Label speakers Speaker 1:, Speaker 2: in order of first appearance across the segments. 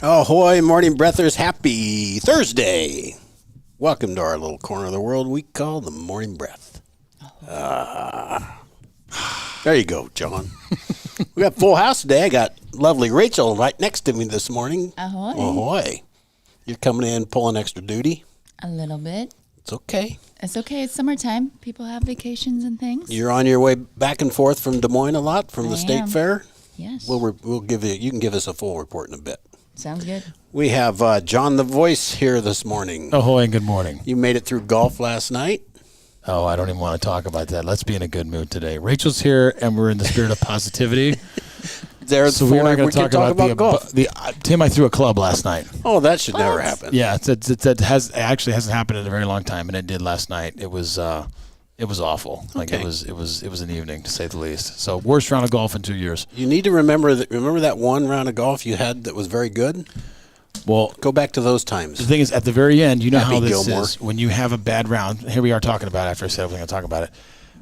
Speaker 1: Ahoy, morning breathers. Happy Thursday. Welcome to our little corner of the world we call the morning breath. There you go, John. We got full house today. I got lovely Rachel right next to me this morning.
Speaker 2: Ahoy.
Speaker 1: Ahoy. You're coming in pulling extra duty?
Speaker 2: A little bit.
Speaker 1: It's okay.
Speaker 2: It's okay. It's summertime. People have vacations and things.
Speaker 1: You're on your way back and forth from Des Moines a lot from the
Speaker 2: I
Speaker 1: state
Speaker 2: am.
Speaker 1: fair?
Speaker 2: Yes.
Speaker 1: We'll give you can give us a full report in a bit.
Speaker 2: Sounds good.
Speaker 1: We have John the Voice here this morning.
Speaker 3: Ahoy and good morning.
Speaker 1: You made it through golf last night.
Speaker 3: Oh, I don't even want to talk about that. Let's be in a good mood today. Rachel's here, and we're in the spirit of positivity.
Speaker 1: There's
Speaker 3: So we're not going
Speaker 1: we
Speaker 3: to
Speaker 1: can
Speaker 3: talk about
Speaker 1: golf.
Speaker 3: Tim, I threw a club last night.
Speaker 1: Oh, that should never happen.
Speaker 3: Yeah, it actually hasn't happened in a very long time, and it did last night. It was awful. Like
Speaker 1: Okay.
Speaker 3: it was an evening to say the least. So worst round of golf in 2 years.
Speaker 1: You need to remember that one round of golf you had that was very good.
Speaker 3: Well,
Speaker 1: Go back to those
Speaker 3: the
Speaker 1: times.
Speaker 3: thing is, at the very end, you know
Speaker 1: Happy
Speaker 3: how this
Speaker 1: Gilmore.
Speaker 3: is. When you have a bad round, here we are talking about it after I said I was going to talk about it.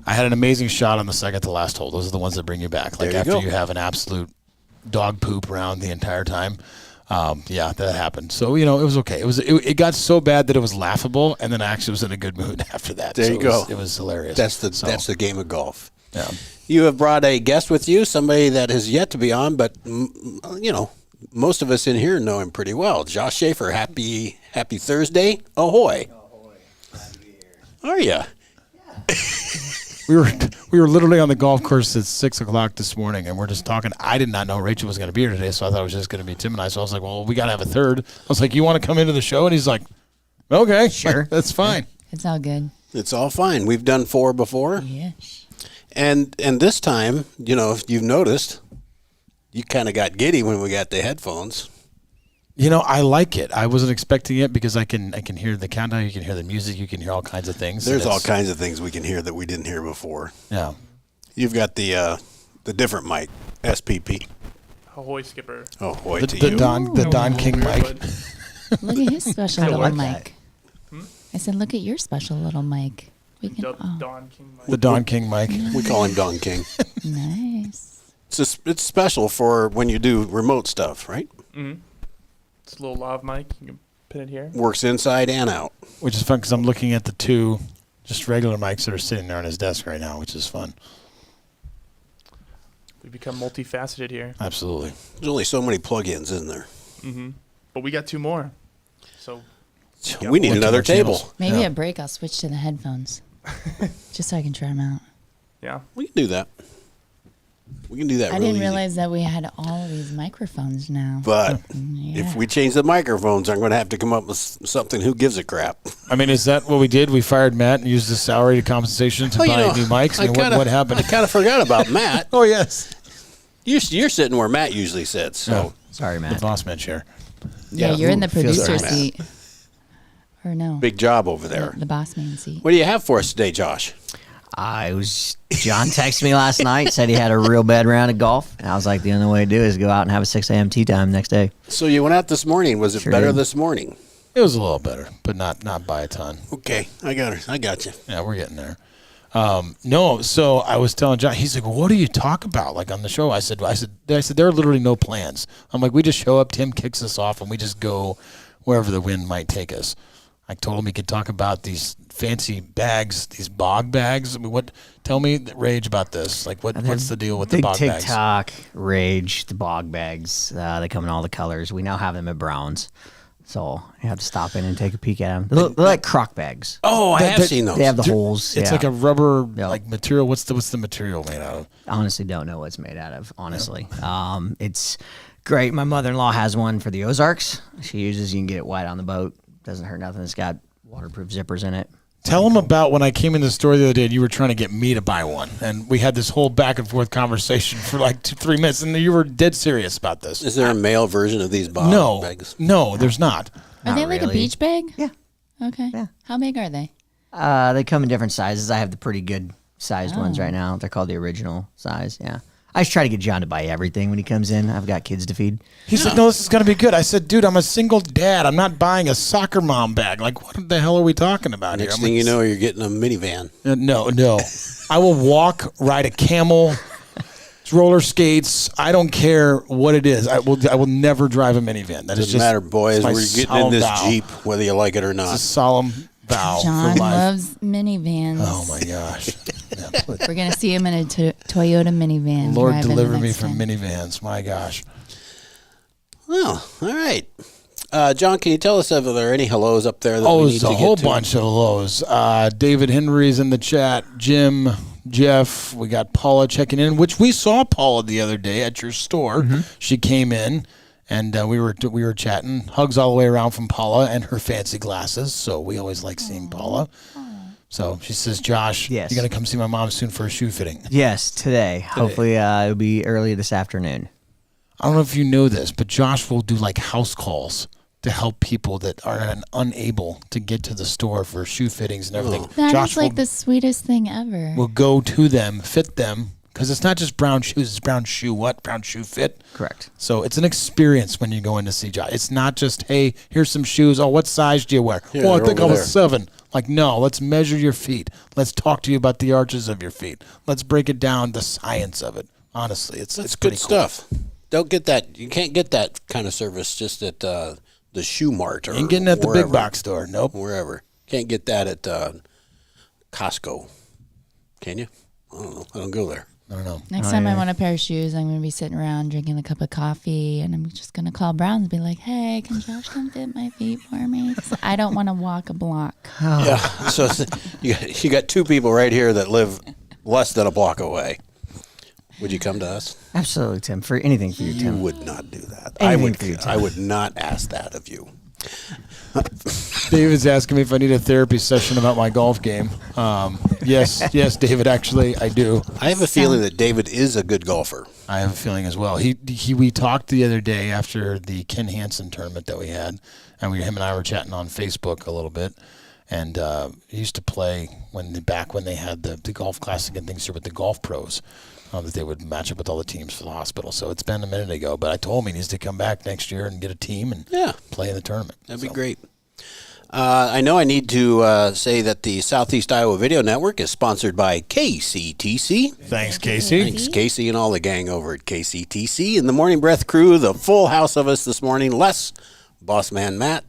Speaker 3: I had an amazing shot on the second to last hole. Those are the ones that bring you back. Like
Speaker 1: There you
Speaker 3: after
Speaker 1: go.
Speaker 3: you have an absolute dog poop round the entire time. Yeah, that happened. So, it was okay. It got so bad that it was laughable, and then I actually was in a good mood after that.
Speaker 1: There
Speaker 3: So
Speaker 1: you go.
Speaker 3: It was hilarious.
Speaker 1: That's the game of golf.
Speaker 3: Yeah.
Speaker 1: You have brought a guest with you, somebody that has yet to be on, but most of us in here know him pretty well. Josh Schaefer, happy Thursday. Ahoy.
Speaker 4: Ahoy. Glad to be here.
Speaker 1: Are you?
Speaker 3: We were literally on the golf course at 6:00 this morning, and we're just talking. I did not know Rachel was going to be here today, so I thought it was just going to be Tim and I. So I was like, "Well, we got to have a third." I was like, "You want to come into the show?" And he's like, "Okay,
Speaker 4: Sure.
Speaker 3: that's fine."
Speaker 2: It's all good.
Speaker 1: It's all fine. We've done 4 before.
Speaker 2: Yes.
Speaker 1: And this time, if you've noticed, you kind of got giddy when we got the headphones.
Speaker 3: I like it. I wasn't expecting it because I can hear the countdown. You can hear the music. You can hear all kinds of things.
Speaker 1: There's
Speaker 3: and
Speaker 1: all
Speaker 3: it's-
Speaker 1: kinds of things we can hear that we didn't hear before.
Speaker 3: Yeah.
Speaker 1: You've got the different mic, SPP.
Speaker 5: Ahoy, Skipper.
Speaker 1: Oh, boy,
Speaker 3: The,
Speaker 1: to
Speaker 3: the
Speaker 1: you.
Speaker 3: Don King mic.
Speaker 2: Look at his special
Speaker 4: I
Speaker 2: little
Speaker 4: like
Speaker 2: mic. I said, look at your special little mic. We can. Oh,
Speaker 5: Don King.
Speaker 3: The Don King mic.
Speaker 1: We call him Don King.
Speaker 2: nice.
Speaker 1: It's special for when you do remote stuff, right?
Speaker 5: It's a little lav mic. You can pin it here.
Speaker 1: Works inside and out.
Speaker 3: Which is fun because I'm looking at the two just regular mics that are sitting there on his desk right now, which is fun.
Speaker 5: We become multifaceted here.
Speaker 3: Absolutely.
Speaker 1: There's only so many plugins, isn't there?
Speaker 5: But we got 2 more. So
Speaker 1: We need
Speaker 3: Look at
Speaker 1: another
Speaker 3: our
Speaker 1: table.
Speaker 3: channels.
Speaker 2: Maybe
Speaker 3: Yeah.
Speaker 2: at break I'll switch to the headphones, just so I can try them out.
Speaker 5: yeah.
Speaker 1: We can do that. We can do that
Speaker 2: I
Speaker 1: really
Speaker 2: didn't
Speaker 1: easy.
Speaker 2: realize that we had all of these microphones now.
Speaker 1: But
Speaker 2: Yeah.
Speaker 1: if we change the microphones, I'm going to have to come up with something. Who gives a crap?
Speaker 3: I mean, is that what we did? We fired Matt and used his salary to compensation to buy new mics? I mean, what happened?
Speaker 1: I kind of forgot about Matt.
Speaker 3: Oh, yes.
Speaker 1: You're sitting where Matt usually sits. So
Speaker 4: Sorry,
Speaker 3: The
Speaker 4: Matt.
Speaker 3: boss man chair.
Speaker 2: yeah, you're in the
Speaker 4: feels
Speaker 2: producer
Speaker 1: bad.
Speaker 2: seat. Or no,
Speaker 1: big job over there.
Speaker 2: the boss man seat.
Speaker 1: What do you have for us today, Josh?
Speaker 4: John texted me last night, said he had a real bad round of golf. And I was like, the only way to do it is go out and have a 6 a.m. tea time next day.
Speaker 1: So you went out this morning. Was it
Speaker 4: Sure
Speaker 1: better
Speaker 4: did.
Speaker 1: this morning?
Speaker 3: It was a little better, but not by a ton.
Speaker 1: Okay, I got her. I got you.
Speaker 3: Yeah, we're getting there. No, so I was telling John, he's like, well, what do you talk about? Like on the show, I said, there are literally no plans. I'm like, we just show up, Tim kicks us off, and we just go wherever the wind might take us. I told him he could talk about these fancy bags, these bog bags. I mean, tell me, Rage, about this. Like, what's the deal with the
Speaker 4: Big
Speaker 3: bog bags?
Speaker 4: TikTok, Rage, the bog bags. They come in all the colors. We now have them at Browns. So you have to stop in and take a peek at them. They're like crock bags.
Speaker 1: Oh, I have seen those.
Speaker 4: They have the holes.
Speaker 3: It's
Speaker 4: yeah.
Speaker 3: like a rubber
Speaker 4: Yeah.
Speaker 3: like material. What's the material made out of?
Speaker 4: I honestly don't know what it's made out of, honestly. It's great. My mother-in-law has one for the Ozarks. She uses, you can get it white on the boat. Doesn't hurt nothing. It's got waterproof zippers in it.
Speaker 3: Tell them about when I came in the store the other day and you were trying to get me to buy one. And we had this whole back and forth conversation for like 3 minutes. And you were dead serious about this.
Speaker 1: Is there a male version of these bog bags?
Speaker 3: No, there's not.
Speaker 2: Are they
Speaker 4: Not
Speaker 2: like a
Speaker 4: really.
Speaker 2: beach bag?
Speaker 4: Yeah.
Speaker 2: Okay.
Speaker 4: Yeah.
Speaker 2: How big are they?
Speaker 4: They come in different sizes. I have the pretty good sized ones right now. They're called the original size. Yeah. I just try to get John to buy everything when he comes in. I've got kids to feed.
Speaker 3: He's like, no, this is going to be good. I said, dude, I'm a single dad. I'm not buying a soccer mom bag. Like, what the hell are we talking about
Speaker 1: Next
Speaker 3: here?
Speaker 1: thing you know, you're getting a minivan.
Speaker 3: No. I will walk, ride a camel, roller skates. I don't care what it is. I will never drive a minivan. That is
Speaker 1: Doesn't
Speaker 3: just
Speaker 1: matter, boys.
Speaker 3: my
Speaker 1: We're getting in
Speaker 3: solemn
Speaker 1: this
Speaker 3: vow.
Speaker 1: Jeep, whether you like it or
Speaker 3: It's a
Speaker 1: not.
Speaker 3: solemn vow
Speaker 2: John
Speaker 3: for life.
Speaker 2: loves minivans.
Speaker 3: Oh my gosh. Yeah,
Speaker 2: We're gonna see him in a Toyota minivan.
Speaker 3: Lord
Speaker 2: driving the
Speaker 3: deliver me
Speaker 2: next
Speaker 3: from
Speaker 2: time.
Speaker 3: minivans. My gosh.
Speaker 1: Well, all right. John, can you tell us if there are any hellos up there that
Speaker 3: Oh,
Speaker 1: we need
Speaker 3: there's
Speaker 1: to
Speaker 3: a
Speaker 1: get
Speaker 3: whole
Speaker 1: to?
Speaker 3: bunch of hellos. David Henry's in the chat. Jim, Jeff. We got Paula checking in, which we saw Paula the other day at your store.
Speaker 1: Mm-hmm.
Speaker 3: She came in, and we were chatting. Hugs all the way around from Paula and her fancy glasses. So we always like seeing Paula. So she says, Josh,
Speaker 4: Yes.
Speaker 3: you're going to come see my mom soon for a shoe fitting.
Speaker 4: Yes, today. Hopefully, it'll be early this afternoon.
Speaker 3: I don't know if you know this, but Josh will do like house calls to help people that are unable to get to the store for shoe fittings and everything.
Speaker 2: That
Speaker 3: Josh
Speaker 2: is like
Speaker 3: will,
Speaker 2: the sweetest thing ever.
Speaker 3: will go to them, fit them, because it's not just brown shoes, it's brown shoe what? Brown shoe fit.
Speaker 4: Correct.
Speaker 3: So it's an experience when you go in to see Josh. It's not just, hey, here's some shoes. Oh, what size do you wear?
Speaker 1: Yeah,
Speaker 3: Oh, I
Speaker 1: they're
Speaker 3: think I
Speaker 1: over
Speaker 3: was
Speaker 1: there.
Speaker 3: 7. Like, no, let's measure your feet. Let's talk to you about the arches of your feet. Let's break it down, the science of it. Honestly, it's
Speaker 1: That's
Speaker 3: pretty
Speaker 1: good
Speaker 3: cool.
Speaker 1: stuff. Don't get that. You can't get that kind of service just at the Shoe Mart or
Speaker 3: Ain't getting at the
Speaker 1: wherever.
Speaker 3: big box store. Nope.
Speaker 1: Wherever. Can't get that at Costco. Can you? I don't know. I don't go there.
Speaker 3: I don't know.
Speaker 2: Next time I want a pair of shoes, I'm going to be sitting around drinking a cup of coffee, and I'm just going to call Browns and be like, hey, can Josh come fit my feet for me? 'Cause I don't want to walk a block.
Speaker 1: Yeah. So you got 2 people right here that live less than a block away. Would you come to us?
Speaker 4: Absolutely, Tim. For anything for you,
Speaker 1: You
Speaker 4: Tim.
Speaker 1: would not do that.
Speaker 4: Anything for you, Tim.
Speaker 1: I would not ask that of you.
Speaker 3: David's asking me if I need a therapy session about my golf game. Yes, David. Actually, I do.
Speaker 1: I have a feeling that David is a good golfer.
Speaker 3: I have a feeling as well. We talked the other day after the Ken Hansen tournament that we had, and him and I were chatting on Facebook a little bit. And he used to play back when they had the golf classic and things here with the golf pros, that they would match up with all the teams for the hospital. So it's been a minute ago, but I told him he needs to come back next year and get a team and play in the tournament.
Speaker 1: That'd be great. I know I need to say that the Southeast Iowa Video Network is sponsored by KCTC.
Speaker 3: Thanks, Casey.
Speaker 1: Thanks, Casey, and all the gang over at KCTC. And the Morning Breath crew, the full house of us this morning. Les, Boss Man Matt.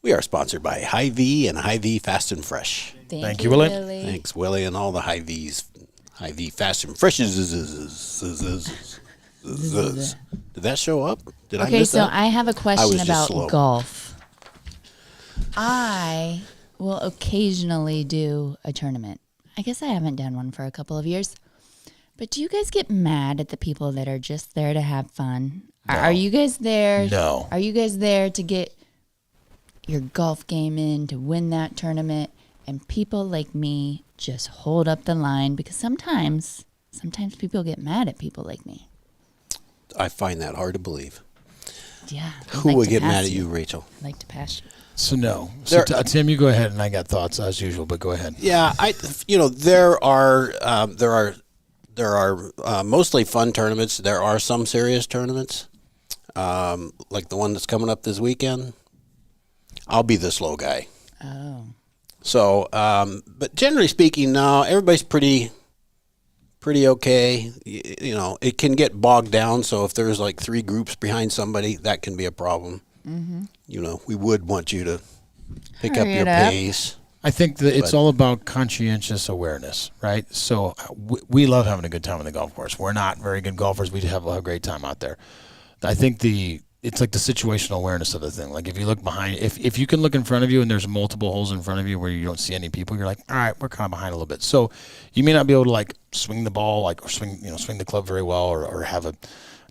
Speaker 1: We are sponsored by Hy-Vee and Hy-Vee Fast and Fresh.
Speaker 3: Thank you, Willie.
Speaker 1: Thanks, Willie, and all the Hy-Vees. Hy-Vee Fast and Fresh. Did that show up? Did I
Speaker 2: Okay,
Speaker 1: miss
Speaker 2: so
Speaker 1: that?
Speaker 2: I have a
Speaker 1: was
Speaker 2: question
Speaker 1: just
Speaker 2: about
Speaker 1: slow.
Speaker 2: golf. I will occasionally do a tournament. I guess I haven't done one for a couple of years. But do you guys get mad at the people that are just there to have fun? Are you guys there?
Speaker 3: No.
Speaker 2: Are you guys there to get your golf game in, to win that tournament? And people like me just hold up the line because sometimes people get mad at people like me.
Speaker 1: I find that hard to believe.
Speaker 2: Yeah. I'd
Speaker 1: Who
Speaker 2: like
Speaker 1: would
Speaker 2: to
Speaker 1: get
Speaker 2: pass
Speaker 1: mad at
Speaker 2: you.
Speaker 1: you, Rachel?
Speaker 2: I'd like to pass you.
Speaker 3: So no. So
Speaker 1: There-
Speaker 3: Tim, you go ahead, and I got thoughts as usual, but go ahead.
Speaker 1: Yeah, there are mostly fun tournaments. There are some serious tournaments, like the one that's coming up this weekend. I'll be the slow guy.
Speaker 2: Oh.
Speaker 1: So, but generally speaking, no, everybody's pretty okay. It can get bogged down. So if there's like 3 groups behind somebody, that can be a problem. Mm-hmm. We would want you to pick up
Speaker 2: Hurry
Speaker 1: your
Speaker 2: it up.
Speaker 1: pace.
Speaker 3: I think that it's
Speaker 1: But-
Speaker 3: all about conscientious awareness, right? So we love having a good time on the golf course. We're not very good golfers. We have a great time out there. I think it's like the situational awareness of the thing. Like if you look behind, if you can look in front of you and there's multiple holes in front of you where you don't see any people, you're like, all right, we're kind of behind a little bit. So you may not be able to like swing the ball, or swing the club very well, or have a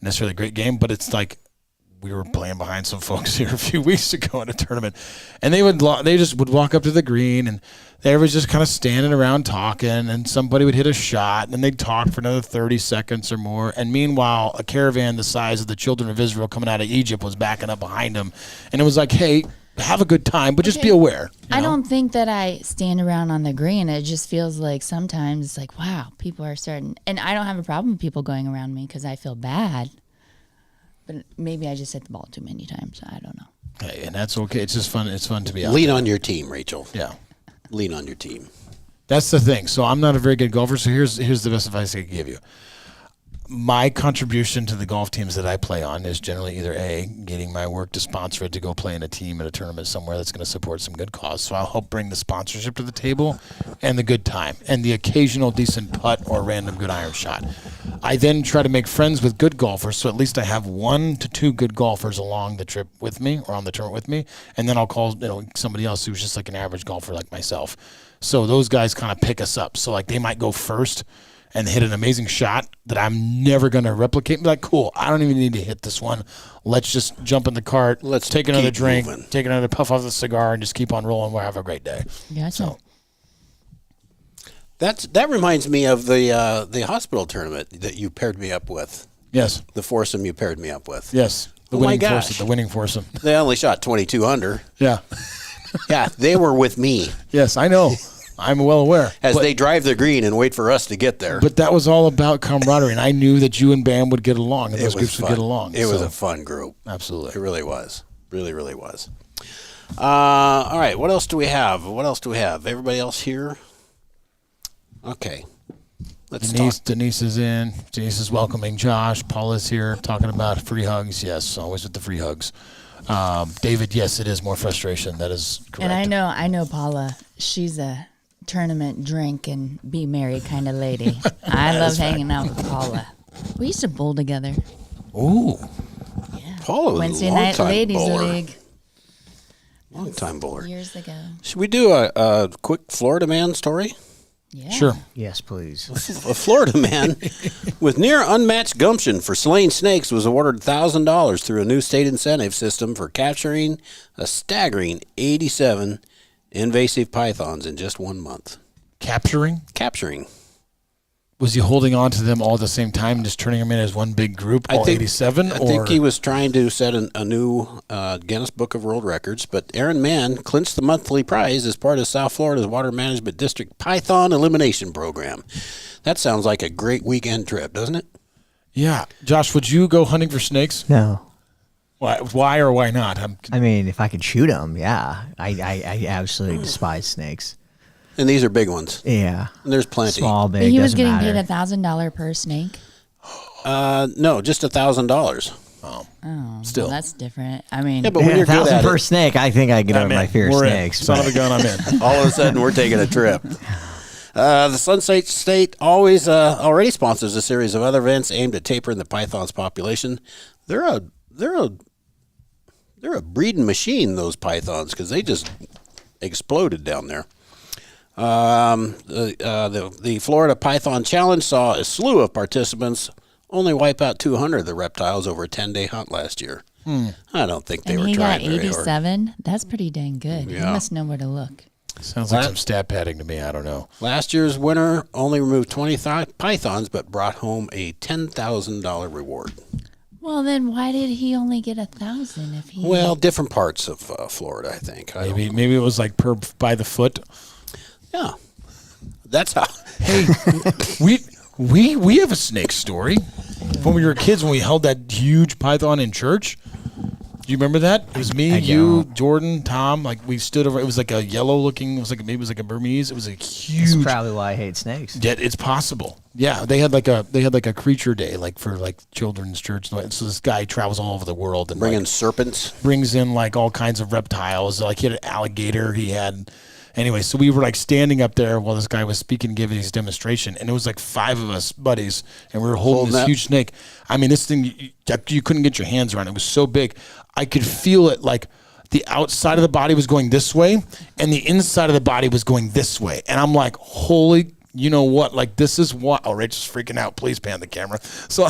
Speaker 3: necessarily great game, but it's like, we were playing behind some folks here a few weeks ago in a tournament, and they just would walk up to the green, and they was just kind of standing around talking, and somebody would hit a shot, and then they'd talk for another 30 seconds or more, and meanwhile, a caravan the size of the children of Israel coming out of Egypt was backing up behind them, and it was like, hey, have a good time, but just be aware.
Speaker 2: I don't think that I stand around on the green. It just feels like sometimes it's like, wow, people are starting. And I don't have a problem with people going around me because I feel bad. But maybe I just hit the ball too many times. I don't know.
Speaker 3: Hey, and that's okay. It's just fun. It's fun to be out
Speaker 1: Lean on your team, Rachel.
Speaker 3: there. Yeah.
Speaker 1: Lean on your team.
Speaker 3: That's the thing. So I'm not a very good golfer. So here's the best advice I can give you. my contribution to the golf teams that I play on is generally either A, getting my work to sponsor it to go play in a team at a tournament somewhere that's going to support some good cause. So I'll help bring the sponsorship to the table and the good time and the occasional decent putt or random good iron shot. I then try to make friends with good golfers, so at least I have 1 to 2 good golfers along the trip with me or on the tournament with me, and then I'll call somebody else who's just like an average golfer like myself. So those guys kind of pick us up. So like they might go first and hit an amazing shot that I'm never going to replicate. Be like, cool, I don't even need to hit this one. Let's just jump in the cart.
Speaker 1: Let's
Speaker 3: take another
Speaker 1: keep
Speaker 3: drink,
Speaker 1: moving.
Speaker 3: take another puff off the cigar, and just keep on rolling. We'll have a great day.
Speaker 2: Gotcha.
Speaker 3: So
Speaker 1: That reminds me of the hospital tournament that you paired me up with.
Speaker 3: yes,
Speaker 1: The foursome you paired me up with.
Speaker 3: yes. The
Speaker 1: Oh my
Speaker 3: winning
Speaker 1: gosh.
Speaker 3: foursome. The winning foursome.
Speaker 1: They only shot 22 under.
Speaker 3: Yeah.
Speaker 1: Yeah, they were with me
Speaker 3: Yes, I know. I'm well aware.
Speaker 1: as
Speaker 3: but,
Speaker 1: they drive the green and wait for us to get there.
Speaker 3: but that was all about camaraderie, and I knew that you and Bam would get along, and those groups would get along.
Speaker 1: It was
Speaker 3: so,
Speaker 1: a fun group. It
Speaker 3: absolutely.
Speaker 1: really was. Really, really was. All right, what else do we have? Everybody else here? Okay. Let's
Speaker 3: Denise is in. Denise is welcoming Josh. Paula's here talking about free hugs. Yes, always with the free hugs. David, yes, it is more frustration. That is correct.
Speaker 2: And I know Paula. She's a tournament drink and be merry kind of lady. I love hanging out with Paula. We used to bowl together.
Speaker 3: Ooh,
Speaker 1: Paula was
Speaker 2: Wednesday
Speaker 1: a
Speaker 2: night
Speaker 1: long-time
Speaker 2: ladies
Speaker 1: bowler.
Speaker 2: league
Speaker 1: Long-time bowler.
Speaker 2: years ago.
Speaker 1: Should we do a quick Florida man story?
Speaker 2: Yeah.
Speaker 3: sure.
Speaker 4: Yes, please.
Speaker 1: A Florida man with near unmatched gumption for slaying snakes was awarded $1,000 through a new state incentive system for capturing a staggering 87 invasive pythons in just 1 month.
Speaker 3: Capturing?
Speaker 1: Capturing.
Speaker 3: Was he holding on to them all at the same time and just turning them in as one big group, all 87?
Speaker 1: I think he was trying to set a new Guinness Book of World Records, but Aaron Mann clinched the monthly prize as part of South Florida's Water Management District Python Elimination Program. That sounds like a great weekend trip, doesn't it?
Speaker 3: Yeah. Josh, would you go hunting for snakes?
Speaker 4: No.
Speaker 3: Why or why not?
Speaker 4: I mean, if I could shoot them, yeah. I absolutely despise snakes.
Speaker 1: And these are big ones.
Speaker 4: Yeah.
Speaker 1: And there's plenty.
Speaker 4: Small, big,
Speaker 2: He was
Speaker 4: doesn't
Speaker 2: getting
Speaker 4: matter.
Speaker 2: paid $1,000 per snake.
Speaker 1: No, just $1,000.
Speaker 2: Oh,
Speaker 3: Still.
Speaker 2: well, that's different. I mean,
Speaker 1: Yeah, but when
Speaker 4: Yeah,
Speaker 1: you're good
Speaker 4: 1,000
Speaker 1: at
Speaker 4: per
Speaker 1: it,
Speaker 4: snake, I think I get over my fear of
Speaker 3: We're in.
Speaker 4: snakes.
Speaker 3: Son of
Speaker 4: but-
Speaker 3: a gun, I'm in.
Speaker 1: all of a sudden we're taking a trip. The Sunset State already sponsors a series of other events aimed at tapering the python's population. They're a breeding machine, those pythons, because they just exploded down there. The Florida Python Challenge saw a slew of participants only wipe out 200 of the reptiles over a 10-day hunt last year. I don't think they
Speaker 2: and
Speaker 1: were
Speaker 2: he got
Speaker 1: trying very hard.
Speaker 2: 87. That's pretty dang good. He
Speaker 1: Yeah.
Speaker 2: must know where to look.
Speaker 3: Sounds like some stat padding to me. I don't know.
Speaker 1: Last year's winner only removed 20 pythons, but brought home a $10,000 reward.
Speaker 2: Well, then why did he only get 1,000 if he?
Speaker 1: Well, different parts of Florida, I think.
Speaker 3: Maybe it was like per by the foot.
Speaker 1: Yeah, that's how.
Speaker 3: Hey, we have a snake story. When we were kids, when we held that huge python in church. Do you remember that? It was me, you, Jordan, Tom. Like we stood over. It was like a yellow looking. Maybe it was like a Burmese. It was a huge.
Speaker 4: That's probably why I hate snakes.
Speaker 3: Yeah, it's possible. Yeah, they had like a creature day, like for like children's church. So this guy travels all over the world and
Speaker 1: Bringing
Speaker 3: like,
Speaker 1: serpents.
Speaker 3: brings in like all kinds of reptiles. Like he had an alligator. He had. Anyway, so we were like standing up there while this guy was speaking, giving his demonstration, and it was like 5 of us buddies, and we were holding this
Speaker 1: that.
Speaker 3: huge snake. I mean, this thing you couldn't get your hands around. It was so big, I could feel it like the outside of the body was going this way, and the inside of the body was going this way, and I'm like, holy. You know what? Like, this is what. Oh, Rachel's freaking out. Please pan the camera. So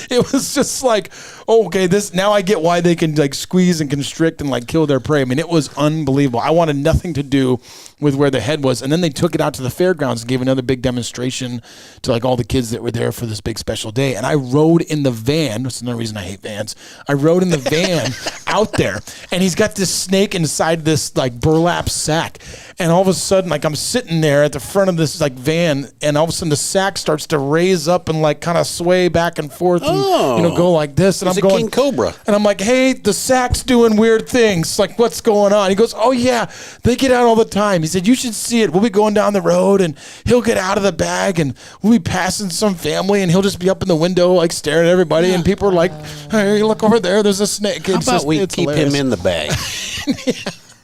Speaker 3: it was just like, oh, okay, this now I get why they can like squeeze and constrict and like kill their prey. I mean, it was unbelievable. I wanted nothing to do with where the head was. And then they took it out to the fairgrounds and gave another big demonstration to like all the kids that were there for this big special day. And I rode in the van. That's another reason I hate vans. I rode in the van out there, and he's got this snake inside this like burlap sack. And all of a sudden, like I'm sitting there at the front of this like van, and all of a sudden the sack starts to raise up and like kind of sway back and forth, and go like this. And
Speaker 1: It's
Speaker 3: I'm
Speaker 1: a
Speaker 3: going
Speaker 1: king cobra.
Speaker 3: and I'm like, hey, the sack's doing weird things. Like, what's going on? He goes, oh yeah, they get out all the time. He said, you should see it. We'll be going down the road, and he'll get out of the bag, and we'll be passing some family, and he'll just be up in the window like staring at everybody, and people are like, hey, look over there, there's a snake.
Speaker 1: How about we keep him in the bag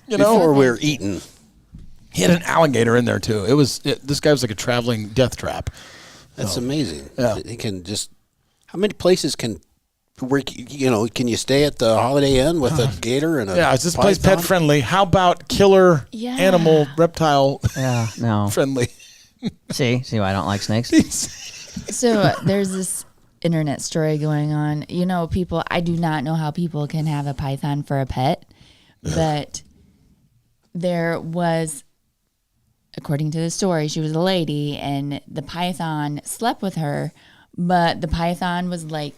Speaker 1: before we're eating?
Speaker 3: He had an alligator in there too. This guy was like a traveling death trap.
Speaker 1: That's amazing.
Speaker 3: Yeah.
Speaker 1: He can just. How many places can you stay at the Holiday Inn with a gator and a
Speaker 3: Yeah, is this place
Speaker 1: python?
Speaker 3: pet friendly? How about killer
Speaker 2: Yeah.
Speaker 3: animal reptile
Speaker 4: Yeah, no.
Speaker 3: friendly?
Speaker 4: See why I don't like snakes?
Speaker 2: So there's this internet story going on. People, I do not know how people can have a python for a pet, but there was, according to the story, she was a lady and the python slept with her, but the python was like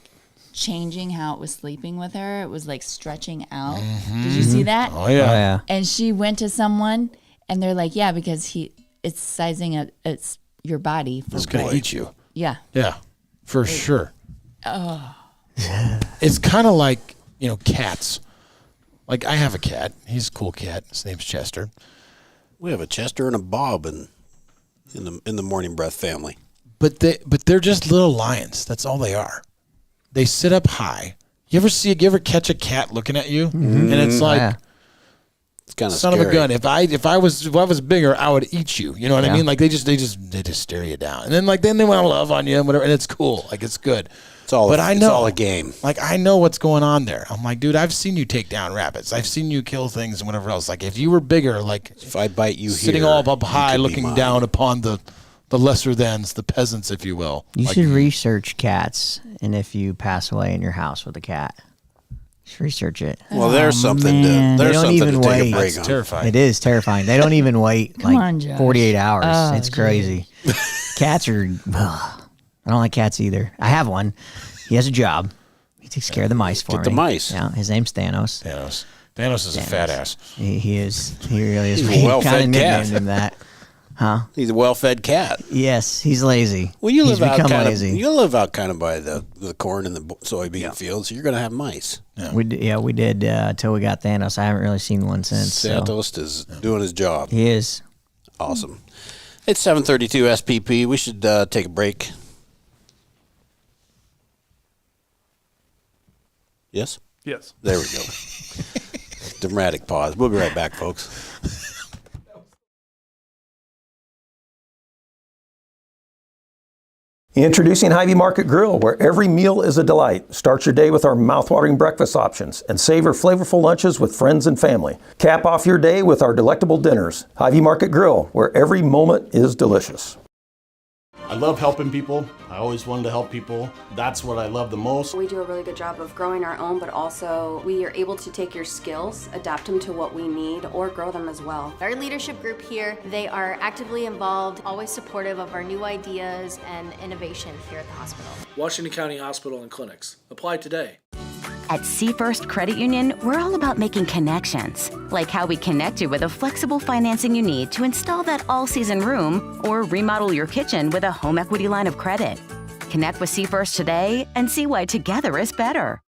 Speaker 2: changing how it was sleeping with her. It was like stretching out. Did you see that?
Speaker 3: Oh yeah.
Speaker 4: Oh, yeah.
Speaker 2: And she went to someone and they're like, yeah, because it's sizing it's your body for
Speaker 3: It's gonna eat you.
Speaker 2: yeah.
Speaker 3: Yeah, for sure. Oh. It's kind of like, cats. Like, I have a cat. He's a cool cat. His name's Chester.
Speaker 1: We have a Chester and a Bob in the Morning Breath family.
Speaker 3: But they're just little lions. That's all they are. They sit up high. You ever catch a cat looking at you? And it's like,
Speaker 4: Yeah.
Speaker 1: It's kind of
Speaker 3: son
Speaker 1: scary.
Speaker 3: of a gun. If I was bigger, I would eat you. You know what I
Speaker 4: Yeah.
Speaker 3: mean? Like they just stare you down. And then they want to love on you and whatever, and it's cool. Like it's good.
Speaker 1: It's all.
Speaker 3: But I
Speaker 1: It's
Speaker 3: know
Speaker 1: all a game.
Speaker 3: Like I know what's going on there. I'm like, dude, I've seen you take down rabbits. I've seen you kill things and whatever else. Like if you were bigger, like
Speaker 1: If I bite you
Speaker 3: sitting
Speaker 1: here,
Speaker 3: all up
Speaker 1: you
Speaker 3: high,
Speaker 1: could be
Speaker 3: looking
Speaker 1: mine.
Speaker 3: down upon the lesser thans, the peasants, if you will.
Speaker 4: You
Speaker 3: Like,
Speaker 4: should research cats, and if you pass away in your house with a cat, just research it.
Speaker 1: Well, there's something
Speaker 2: man.
Speaker 1: to.
Speaker 4: They
Speaker 1: There's
Speaker 4: don't
Speaker 1: something to
Speaker 4: even
Speaker 1: take
Speaker 4: wait.
Speaker 1: a break
Speaker 3: It's
Speaker 1: on.
Speaker 3: terrifying.
Speaker 4: It is terrifying. They don't even wait
Speaker 2: Come
Speaker 4: like
Speaker 2: on, Josh.
Speaker 4: 48 hours.
Speaker 2: Oh,
Speaker 4: it's
Speaker 2: gee.
Speaker 4: crazy. Cats are. I don't like cats either. I have one. He has a job. He takes care of the mice for
Speaker 1: Get
Speaker 4: me.
Speaker 1: the mice.
Speaker 4: Yeah, his name's Thanos.
Speaker 3: Thanos is a fat ass.
Speaker 4: He is. He really is.
Speaker 1: He's a
Speaker 4: We
Speaker 1: well-fed
Speaker 4: kind of
Speaker 1: cat.
Speaker 4: nicknamed him that.
Speaker 1: He's a well-fed cat.
Speaker 4: Yes, he's lazy.
Speaker 1: Well, you
Speaker 4: He's
Speaker 1: live out
Speaker 4: become
Speaker 1: kind
Speaker 4: lazy.
Speaker 1: of. You live out kind of by the corn and the soybean fields. So you're going to have mice.
Speaker 4: We did till we got Thanos. I haven't really seen one since. So.
Speaker 1: Santos is doing his job.
Speaker 4: He is.
Speaker 1: Awesome. It's 7:32 SPP. We should take a break. Yes?
Speaker 5: Yes.
Speaker 1: There we go. Dramatic pause. We'll be right back, folks.
Speaker 6: Introducing Hy-Vee Market Grill, where every meal is a delight. Start your day with our mouthwatering breakfast options and savor flavorful lunches with friends and family. Cap off your day with our delectable dinners. Hy-Vee Market Grill, where every moment is delicious.
Speaker 7: I love helping people. I always wanted to help people. That's what I love the most.
Speaker 8: We do a really good job of growing our own, but also we are able to take your skills, adapt them to what we need, or grow them as well.
Speaker 9: Our leadership group here, they are actively involved, always supportive of our new ideas and innovation here at the hospital.
Speaker 10: Washington County Hospital and Clinics. Apply today.
Speaker 11: At Seafirst Credit Union, we're all about making connections, like how we connect you with a flexible financing you need to install that all-season room or remodel your kitchen with a home equity line of credit. Connect with Seafirst today and see why together is better.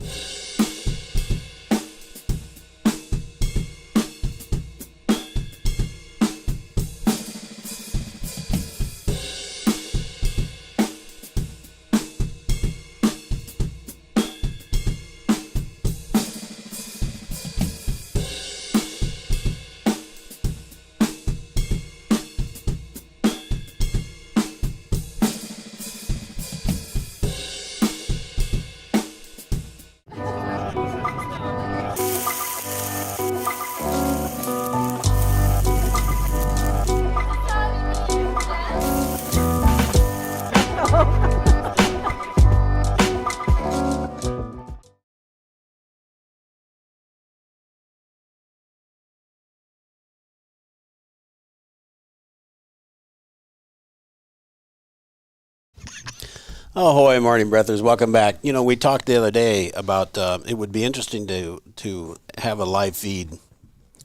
Speaker 1: Ahoy, morning breathers. Welcome back. We talked the other day about it would be interesting to have a live feed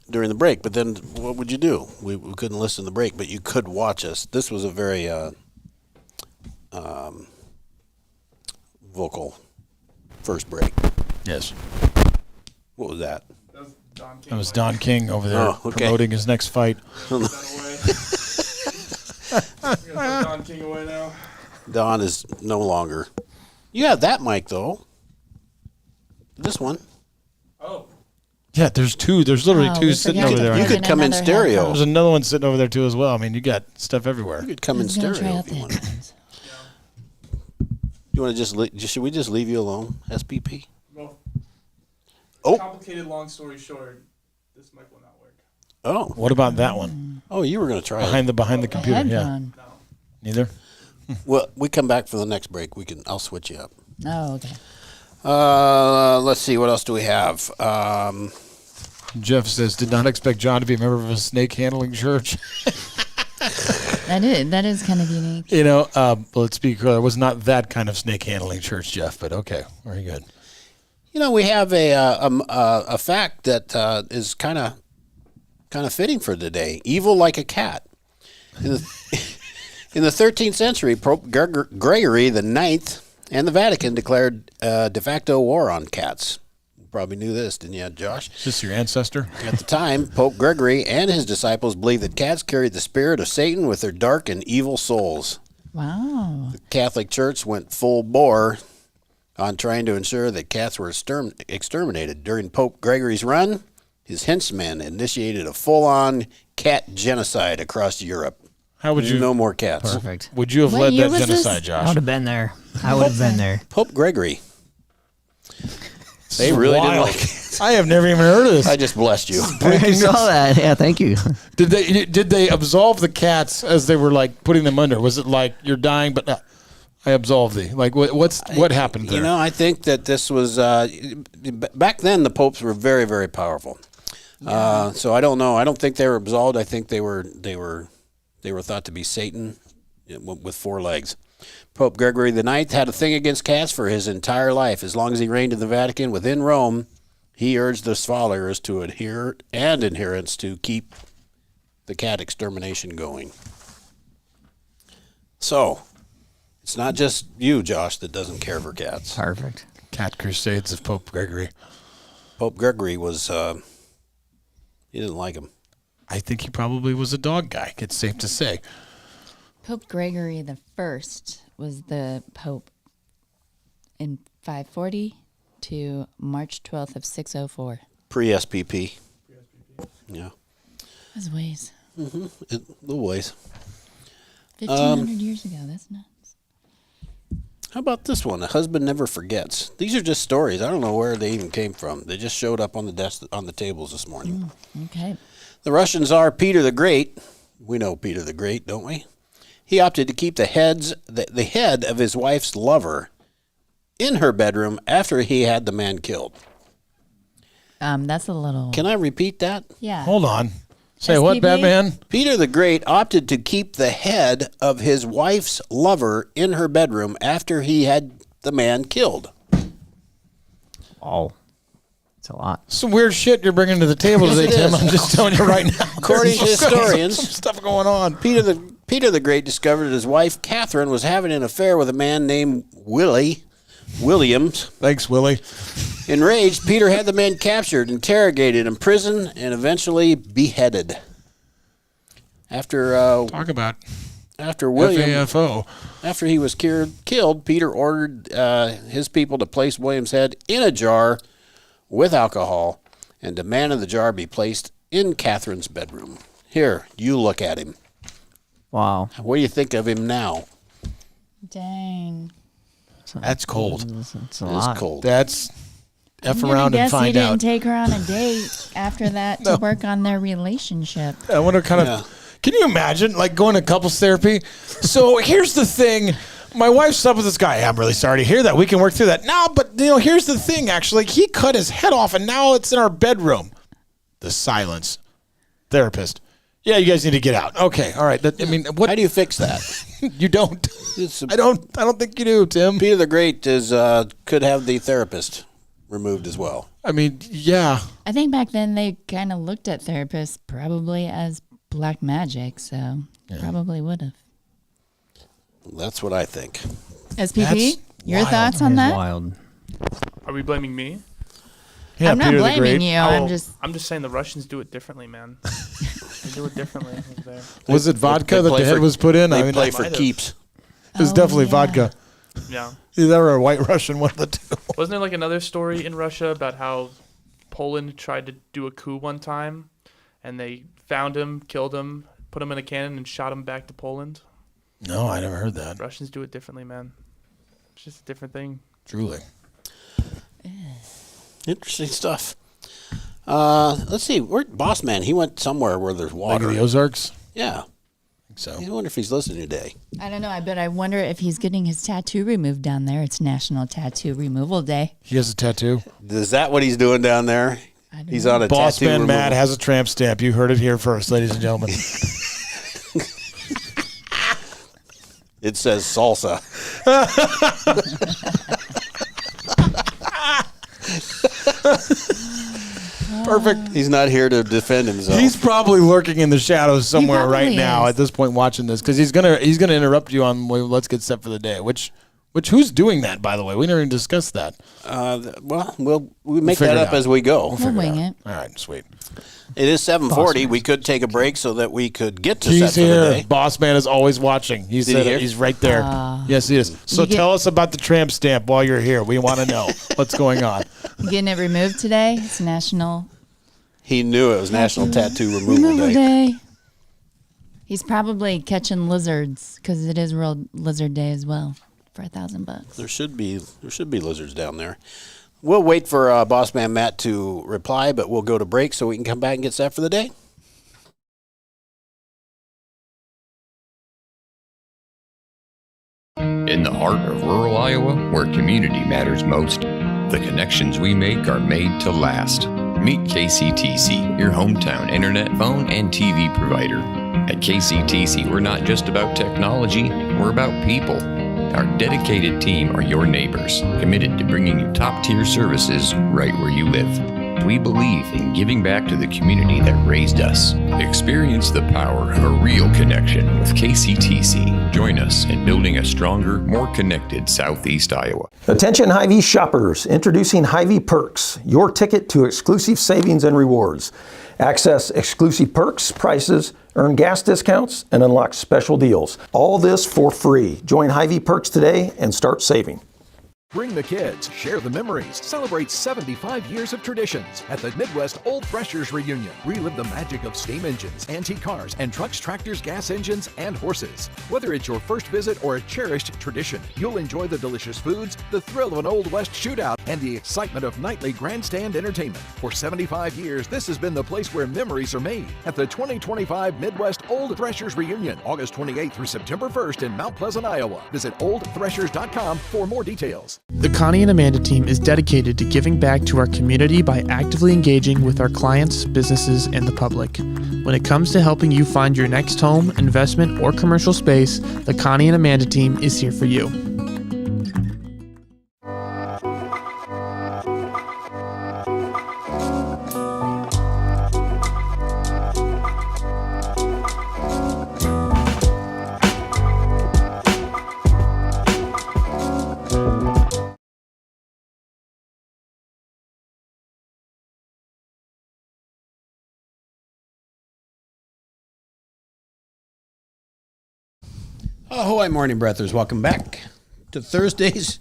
Speaker 1: during the break. But then what would you do? We couldn't listen to the break, but you could watch us. This was a very vocal first break.
Speaker 3: Yes.
Speaker 1: What was that?
Speaker 3: That was Don King over there promoting his next fight.
Speaker 5: Don King away now.
Speaker 1: Don is no longer. You have that mic though. This one.
Speaker 5: Oh.
Speaker 3: Yeah, there's two. There's literally two sitting over there.
Speaker 1: You could come in stereo.
Speaker 3: There's another one sitting over there too as well. I mean, you got stuff everywhere.
Speaker 1: You could come in stereo if you want. You want to should we just leave you alone, SPP?
Speaker 5: Well,
Speaker 1: Oh.
Speaker 5: complicated, long story short, this mic will not work.
Speaker 1: Oh.
Speaker 3: What about that one?
Speaker 1: Oh, you were going to try
Speaker 3: behind the computer. Yeah.
Speaker 2: Headphone.
Speaker 3: Neither.
Speaker 1: Well, we come back for the next break. I'll switch you up.
Speaker 2: Oh, okay.
Speaker 1: Let's see. What else do we have?
Speaker 3: Jeff says, did not expect John to be a member of a snake handling church.
Speaker 2: That is kind of unique.
Speaker 3: You know, let's be clear. It was not that kind of snake handling church, Jeff, but okay. Very good.
Speaker 1: You know, we have a fact that is kind of fitting for today. Evil like a cat. In the 13th century, Pope Gregory the IX and the Vatican declared de facto war on cats. You probably knew this, didn't you, Josh?
Speaker 3: Is this your ancestor?
Speaker 1: At the time, Pope Gregory and his disciples believed that cats carried the spirit of Satan with their dark and evil souls.
Speaker 2: Wow.
Speaker 1: The Catholic Church went full bore on trying to ensure that cats were exterminated. During Pope Gregory's run, his henchmen initiated a full-on cat genocide across Europe.
Speaker 3: How would you?
Speaker 1: No more cats.
Speaker 4: Perfect.
Speaker 3: Would you have
Speaker 2: What
Speaker 3: led
Speaker 2: year
Speaker 3: that
Speaker 2: was this?
Speaker 3: genocide, Josh?
Speaker 4: I would have been there. I would have been there.
Speaker 1: Pope Gregory. They really didn't like it.
Speaker 3: I have never even heard of this.
Speaker 1: I just blessed you.
Speaker 4: I saw that. Yeah, thank you.
Speaker 3: Did they absolve the cats as they were like putting them under? Was it like you're dying, but no, I absolve thee? Like what happened there?
Speaker 1: You know, I think that this was back then. The popes were very, very powerful. So I don't know. I don't think they were absolved. I think they were thought to be Satan with four legs. Pope Gregory the IX had a thing against cats for his entire life. As long as he reigned in the Vatican within Rome, he urged his followers to adhere and adherents to keep the cat extermination going. So, it's not just you, Josh, that doesn't care for cats.
Speaker 4: Perfect.
Speaker 3: Cat crusades of Pope Gregory.
Speaker 1: Pope Gregory was, he didn't like him.
Speaker 3: I think he probably was a dog guy. It's safe to say.
Speaker 2: Pope Gregory the First was the Pope in 540 to March 12th of 604.
Speaker 1: Pre-SPP. Yeah.
Speaker 2: That's ways.
Speaker 1: Little ways.
Speaker 2: 1,500 years ago. That's nuts.
Speaker 1: How about this one? A husband never forgets. These are just stories. I don't know where they even came from. They just showed up on the desk, on the tables this morning.
Speaker 2: Okay.
Speaker 1: The Russian Tsar Peter the Great. We know Peter the Great, don't we? He opted to keep the head of his wife's lover in her bedroom after he had the man killed.
Speaker 2: That's a little.
Speaker 1: Can I repeat that?
Speaker 2: Yeah.
Speaker 3: Hold on. Say
Speaker 2: SPP?
Speaker 3: what, Batman?
Speaker 1: Peter the Great opted to keep the head of his wife's lover in her bedroom after he had the man killed.
Speaker 4: Oh, it's a lot.
Speaker 3: Some weird shit you're bringing to the table
Speaker 1: Yes,
Speaker 3: today,
Speaker 1: it
Speaker 3: Tim.
Speaker 1: is.
Speaker 3: I'm just telling you right now.
Speaker 1: According to
Speaker 3: There's
Speaker 1: historians,
Speaker 3: some stuff going on.
Speaker 1: Peter the Great discovered that his wife Catherine was having an affair with a man named Williams.
Speaker 3: Thanks, Willie.
Speaker 1: Enraged, Peter had the man captured, interrogated, imprisoned, and eventually beheaded. After
Speaker 3: Talk about
Speaker 1: William,
Speaker 3: FAFO.
Speaker 1: after he was killed, Peter ordered his people to place William's head in a jar with alcohol and demanded the jar be placed in Catherine's bedroom. Here, you look at him.
Speaker 4: Wow.
Speaker 1: What do you think of him now?
Speaker 2: Dang.
Speaker 3: That's cold.
Speaker 4: It's a
Speaker 1: It's
Speaker 4: lot.
Speaker 1: cold.
Speaker 3: That's F
Speaker 2: I'm gonna
Speaker 3: around and
Speaker 2: guess he
Speaker 3: find
Speaker 2: didn't
Speaker 3: out.
Speaker 2: take her on a date after that to work on their relationship.
Speaker 3: I wonder kind of.
Speaker 1: Yeah.
Speaker 3: Can you imagine like going to couples therapy? So here's the thing. My wife slept with this guy. I'm really sorry to hear that. We can work through that. No, but here's the thing. Actually, he cut his head off, and now it's in our bedroom. The silence. Therapist. Yeah, you guys need to get out. Okay, all right. I mean, what?
Speaker 1: How do you fix that?
Speaker 3: You don't.
Speaker 1: It's
Speaker 3: I don't think you do, Tim.
Speaker 1: Peter the Great is could have the therapist removed as well.
Speaker 3: I mean, yeah.
Speaker 2: I think back then they kind of looked at therapists probably as black magic, so probably would have.
Speaker 1: That's what I think.
Speaker 2: SPP, your
Speaker 3: wild.
Speaker 2: thoughts on that?
Speaker 4: Wild.
Speaker 5: Are we blaming me?
Speaker 3: Yeah,
Speaker 2: I'm not
Speaker 3: Peter the
Speaker 2: blaming
Speaker 3: Great.
Speaker 2: you.
Speaker 5: Oh,
Speaker 2: I'm just
Speaker 5: saying the Russians do it differently, man. They do it differently over there.
Speaker 3: Was it vodka
Speaker 1: They
Speaker 3: that
Speaker 1: play
Speaker 3: the head
Speaker 1: for-
Speaker 3: was put in?
Speaker 1: They
Speaker 3: I mean,
Speaker 1: play
Speaker 3: it
Speaker 1: for
Speaker 5: might have.
Speaker 1: keeps.
Speaker 3: was definitely vodka.
Speaker 5: Yeah.
Speaker 3: Either a White Russian, one of the two.
Speaker 5: Wasn't there like another story in Russia about how Poland tried to do a coup one time, and they found him, killed him, put him in a cannon, and shot him back to Poland?
Speaker 3: No, I never heard that.
Speaker 5: Russians do it differently, man. It's just a different thing.
Speaker 3: Truly.
Speaker 1: Interesting stuff. Let's see. Where Boss Man? He went somewhere where there's
Speaker 3: Like
Speaker 1: water.
Speaker 3: the Ozarks?
Speaker 1: Yeah.
Speaker 3: I think so.
Speaker 1: I wonder if he's listening today.
Speaker 2: I don't know. I wonder if he's getting his tattoo removed down there. It's National Tattoo Removal Day.
Speaker 3: He has a tattoo.
Speaker 1: Is that what he's doing down there? He's on a
Speaker 3: Boss
Speaker 1: tattoo
Speaker 3: Man
Speaker 1: removal.
Speaker 3: Matt has a tramp stamp. You heard it here first, ladies and gentlemen.
Speaker 1: It says salsa.
Speaker 3: Perfect.
Speaker 1: He's not here to defend himself.
Speaker 3: He's probably lurking in the shadows somewhere
Speaker 2: probably
Speaker 3: right now
Speaker 2: is.
Speaker 3: at this point watching this because he's gonna interrupt you on well, let's get set for the day. Which who's doing that, by the way? We never even discussed that.
Speaker 1: Well, we'll make
Speaker 3: figure
Speaker 1: that
Speaker 3: it
Speaker 1: up
Speaker 3: out.
Speaker 1: as we go.
Speaker 2: We'll wing it.
Speaker 3: All right, sweet.
Speaker 1: It is 7:40. We could take a break so that we could get to
Speaker 3: He's
Speaker 1: set for the
Speaker 3: here.
Speaker 1: day.
Speaker 3: Boss Man is always watching. He's
Speaker 1: Did he hear?
Speaker 3: he's right there. Yes, he is. So tell us about the tramp stamp while you're here. We want to know what's going on.
Speaker 2: You getting it removed today? It's National
Speaker 1: He knew it was National Tattoo Removal
Speaker 2: Removal
Speaker 1: Day.
Speaker 2: Day. He's probably catching lizards because it is World Lizard Day as well for $1,000.
Speaker 1: There should be lizards down there. We'll wait for Boss Man Matt to reply, but we'll go to break so we can come back and get set for the day.
Speaker 12: In the heart of rural Iowa, where community matters most, the connections we make are made to last. Meet KCTC, your hometown internet, phone, and TV provider. At KCTC, we're not just about technology, we're about people. Our dedicated team are your neighbors, committed to bringing you top-tier services right where you live. We believe in giving back to the community that raised us. Experience the power of a real connection with KCTC. Join us in building a stronger, more connected Southeast Iowa.
Speaker 6: Attention Hy-Vee shoppers, introducing Hy-Vee Perks, your ticket to exclusive savings and rewards. Access exclusive perks, prices, earn gas discounts, and unlock special deals. All this for free. Join Hy-Vee Perks today and start saving.
Speaker 13: Bring the kids, share the memories, celebrate 75 years of traditions at the Midwest Old Threshers Reunion. Relive the magic of steam engines, antique cars, and trucks, tractors, gas engines, and horses. Whether it's your first visit or a cherished tradition, you'll enjoy the delicious foods, the thrill of an Old West shootout, and the excitement of nightly grandstand entertainment. For 75 years, this has been the place where memories are made at the 2025 Midwest Old Threshers Reunion, August 28th through September 1st in Mount Pleasant, Iowa. Visit oldthreshers.com for more details.
Speaker 5: The Connie and Amanda team is dedicated to giving back to our community by actively engaging with our clients, businesses, and the public. When it comes to helping you find your next home, investment, or commercial space, the Connie and Amanda team is here for you.
Speaker 1: Ahoy, morning breathers. Welcome back to Thursday's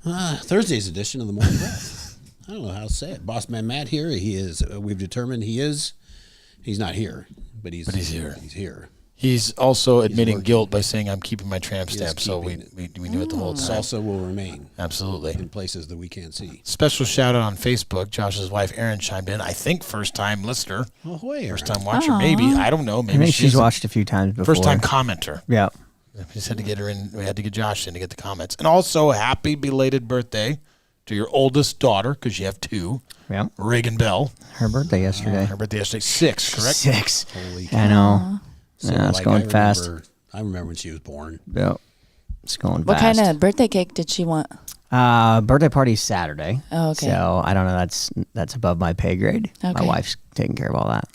Speaker 1: edition of the Morning Breath. I don't know how to say it. Boss Man Matt here. He is, we've determined he's not here, but he's here. He's here.
Speaker 3: He's also admitting guilt by saying, I'm keeping my tramp stamp, so we knew it the whole time.
Speaker 1: Salsa will remain.
Speaker 3: Absolutely.
Speaker 1: In places that we can't see.
Speaker 3: Special shout out on Facebook. Josh's wife, Erin, chimed in. I think first time listener.
Speaker 1: Ahoy, Erin.
Speaker 3: First time watcher, maybe. I don't know. Maybe
Speaker 4: I think she's watched a few times before.
Speaker 3: First time commenter.
Speaker 4: Yeah.
Speaker 3: We just had to get her in. We had to get Josh in to get the comments. And also, happy belated birthday to your oldest daughter, because you have two.
Speaker 4: Yeah.
Speaker 3: Reagan Bell.
Speaker 4: Her birthday yesterday.
Speaker 3: Her birthday yesterday. 6, correct?
Speaker 4: 6.
Speaker 1: Holy
Speaker 4: I know.
Speaker 1: So,
Speaker 4: yeah, it's going fast.
Speaker 1: I remember when she was born.
Speaker 4: Yeah. It's going
Speaker 2: What
Speaker 4: fast.
Speaker 2: kind of birthday cake did she want?
Speaker 4: Birthday party's Saturday.
Speaker 2: Oh, okay.
Speaker 4: So I don't know. That's above my pay grade. My
Speaker 2: Okay.
Speaker 4: wife's taking care of all that.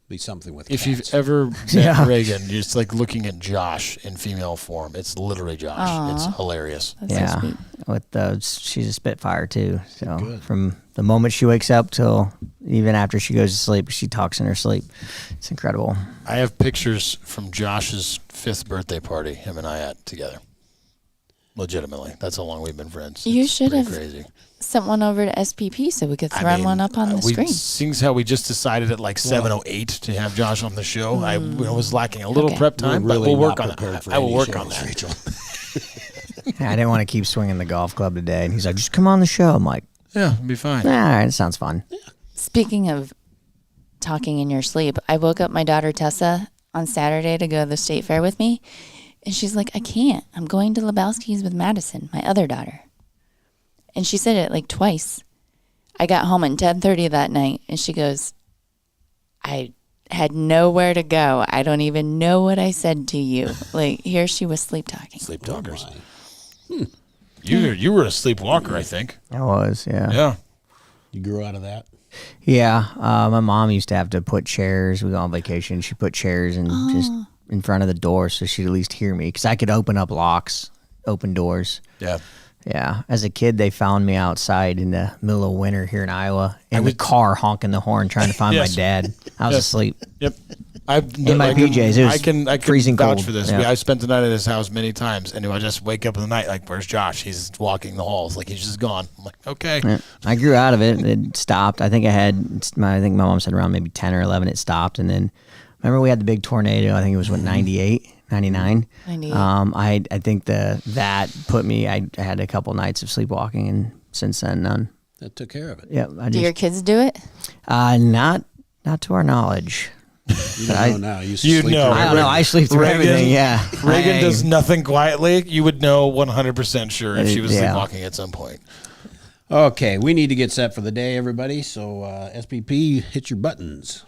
Speaker 1: Be something with
Speaker 3: If
Speaker 1: cats.
Speaker 3: you've ever met
Speaker 4: Yeah.
Speaker 3: Reagan, you're just like looking at Josh in female form. It's literally Josh.
Speaker 2: Aw.
Speaker 3: It's hilarious.
Speaker 2: That's so
Speaker 4: yeah,
Speaker 2: sweet.
Speaker 4: with she's a Spitfire too. So from the moment she wakes up till even after she goes to sleep, she talks in her sleep. It's incredible.
Speaker 3: I have pictures from Josh's 5th birthday party, him and I at together. Legitimately. That's how long we've been friends.
Speaker 2: You
Speaker 3: It's
Speaker 2: should
Speaker 3: pretty
Speaker 2: have
Speaker 3: crazy.
Speaker 2: sent one over to SPP so we could
Speaker 3: I
Speaker 2: throw
Speaker 3: mean,
Speaker 2: one up on the
Speaker 3: we,
Speaker 2: screen.
Speaker 3: Seeing how we just decided at like 7:08 to have Josh on the show, I was lacking a little
Speaker 2: Okay.
Speaker 3: prep time,
Speaker 1: We're
Speaker 3: but
Speaker 1: really
Speaker 3: we'll work
Speaker 1: not
Speaker 3: on
Speaker 1: prepared
Speaker 3: that.
Speaker 1: for
Speaker 3: I will
Speaker 1: any
Speaker 3: work
Speaker 1: shows,
Speaker 3: on that.
Speaker 1: Rachel.
Speaker 4: I didn't want to keep swinging the golf club today, and he's like, "Just come on the show." I'm like,
Speaker 3: Yeah, it'll be fine.
Speaker 4: "All right, it sounds fun."
Speaker 2: Speaking of talking in your sleep, I woke up my daughter Tessa on Saturday to go to the state fair with me. And she's like, I can't. I'm going to Lebowski's with Madison, my other daughter. And she said it like twice. I got home at 10:30 that night, and she goes, I had nowhere to go. I don't even know what I said to you. Like, here she was sleep talking.
Speaker 3: Sleep talkers. You were a sleepwalker, I think.
Speaker 4: I was, yeah.
Speaker 3: Yeah.
Speaker 1: You grew out of that?
Speaker 4: Yeah, my mom used to have to put chairs. We go on vacation. She put chairs and just in front of the door so she'd at least hear me because I could open up locks, open doors.
Speaker 3: Yeah.
Speaker 4: Yeah. As a kid, they found me outside in the middle of winter here in Iowa in the car honking the horn trying to find
Speaker 3: Yes.
Speaker 4: my dad. I was
Speaker 3: Yes.
Speaker 4: asleep.
Speaker 3: Yep. I've
Speaker 4: In my PJs, it was
Speaker 3: I can
Speaker 4: freezing
Speaker 3: vouch
Speaker 4: cold.
Speaker 3: for this.
Speaker 4: Yeah.
Speaker 3: I've spent the night at his house many times, and I just wake up in the night like, "Where's Josh? He's walking the halls, like he's just gone." I'm like, "Okay."
Speaker 4: Yeah. I grew out of it. It stopped. I think I think my mom said around maybe 10 or 11 it stopped. And then remember we had the big tornado. I think it was 98, 99.
Speaker 2: 98.
Speaker 4: I think that put me, I had a couple nights of sleepwalking, and since then none.
Speaker 1: That took care of it.
Speaker 4: Yeah.
Speaker 2: Do your kids do it?
Speaker 4: Not to our knowledge.
Speaker 1: You don't know now. You
Speaker 3: You'd
Speaker 1: sleep
Speaker 3: know.
Speaker 1: through
Speaker 4: I don't know. I sleep through
Speaker 3: Reagan-
Speaker 4: everything. Yeah.
Speaker 3: Reagan does nothing quietly. You would know 100% sure if she was
Speaker 4: Yeah.
Speaker 3: sleepwalking at some point.
Speaker 1: Okay, we need to get set for the day, everybody. So, SPP, hit your buttons.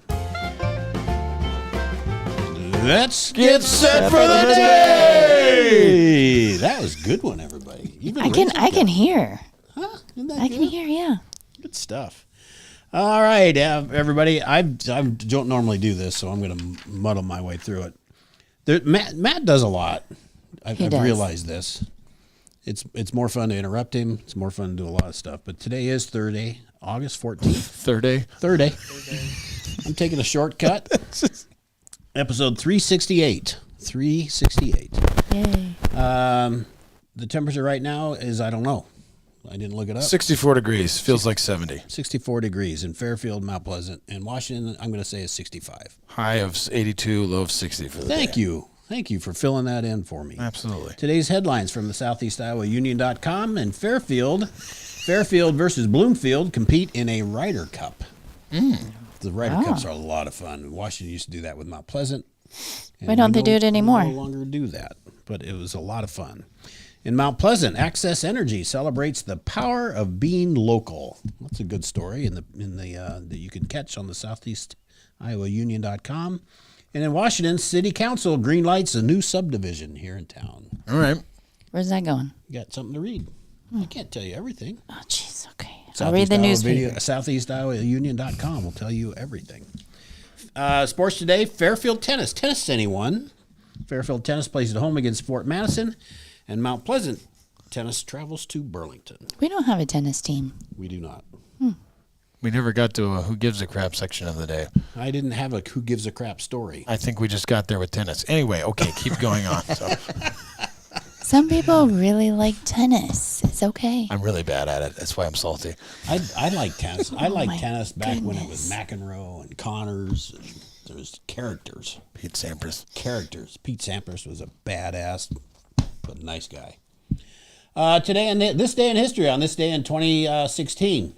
Speaker 1: Let's get set for the day. That was a good one, everybody. Even
Speaker 2: I can
Speaker 1: Rachel
Speaker 2: hear.
Speaker 1: Huh? Isn't that
Speaker 2: I can
Speaker 1: good?
Speaker 2: hear, yeah.
Speaker 1: Good stuff. All right, everybody. I don't normally do this, so I'm going to muddle my way through it. Matt does a lot. I've
Speaker 2: does.
Speaker 1: realized this. It's more fun to interrupt him. It's more fun to do a lot of stuff. But today is Thursday, August 14th. Thursday. I'm taking a shortcut. Episode 368. 368.
Speaker 2: Yay.
Speaker 1: The temperature right now is, I don't know. I didn't look it up.
Speaker 3: 64 degrees. Feels like 70.
Speaker 1: 64 degrees in Fairfield, Mount Pleasant, and Washington. I'm going to say is 65.
Speaker 3: High of 82, low of 60 for the day.
Speaker 1: Thank you for filling that in for me.
Speaker 3: Absolutely.
Speaker 1: Today's headlines from the Southeast Iowa Union.com and Fairfield versus Bloomfield compete in a Ryder Cup. The Ryder Cups are a lot of fun. Washington used to do that with Mount Pleasant.
Speaker 2: Why don't they do it anymore?
Speaker 1: No longer do that, but it was a lot of fun. In Mount Pleasant, Access Energy celebrates the power of being local. That's a good story in the that you can catch on the Southeast Iowa Union.com. And in Washington, City Council greenlights a new subdivision here in town.
Speaker 3: All right.
Speaker 2: Where's that going?
Speaker 1: You got something to read. I can't tell you everything.
Speaker 2: Oh, jeez. Okay. I'll read the newspaper.
Speaker 1: Southeast Iowa Union.com will tell you everything. Sports today, Fairfield Tennis. Tennis anyone. Fairfield Tennis plays at home against Fort Madison. And Mount Pleasant Tennis travels to Burlington.
Speaker 2: We don't have a tennis team.
Speaker 1: We do not.
Speaker 3: We never got to a who gives a crap section of the day.
Speaker 1: I didn't have a who gives a crap story.
Speaker 3: I think we just got there with tennis. Anyway, okay, keep going on. So
Speaker 2: Some people really like tennis. It's okay.
Speaker 3: I'm really bad at it. That's why I'm salty.
Speaker 1: I like tennis. I like
Speaker 2: my
Speaker 1: tennis back when it
Speaker 2: goodness.
Speaker 1: was McEnroe and Connors. And there was characters.
Speaker 3: Pete Sampras.
Speaker 1: Pete Sampras was a badass, but nice guy. Today and this day in history, on this day in 2016,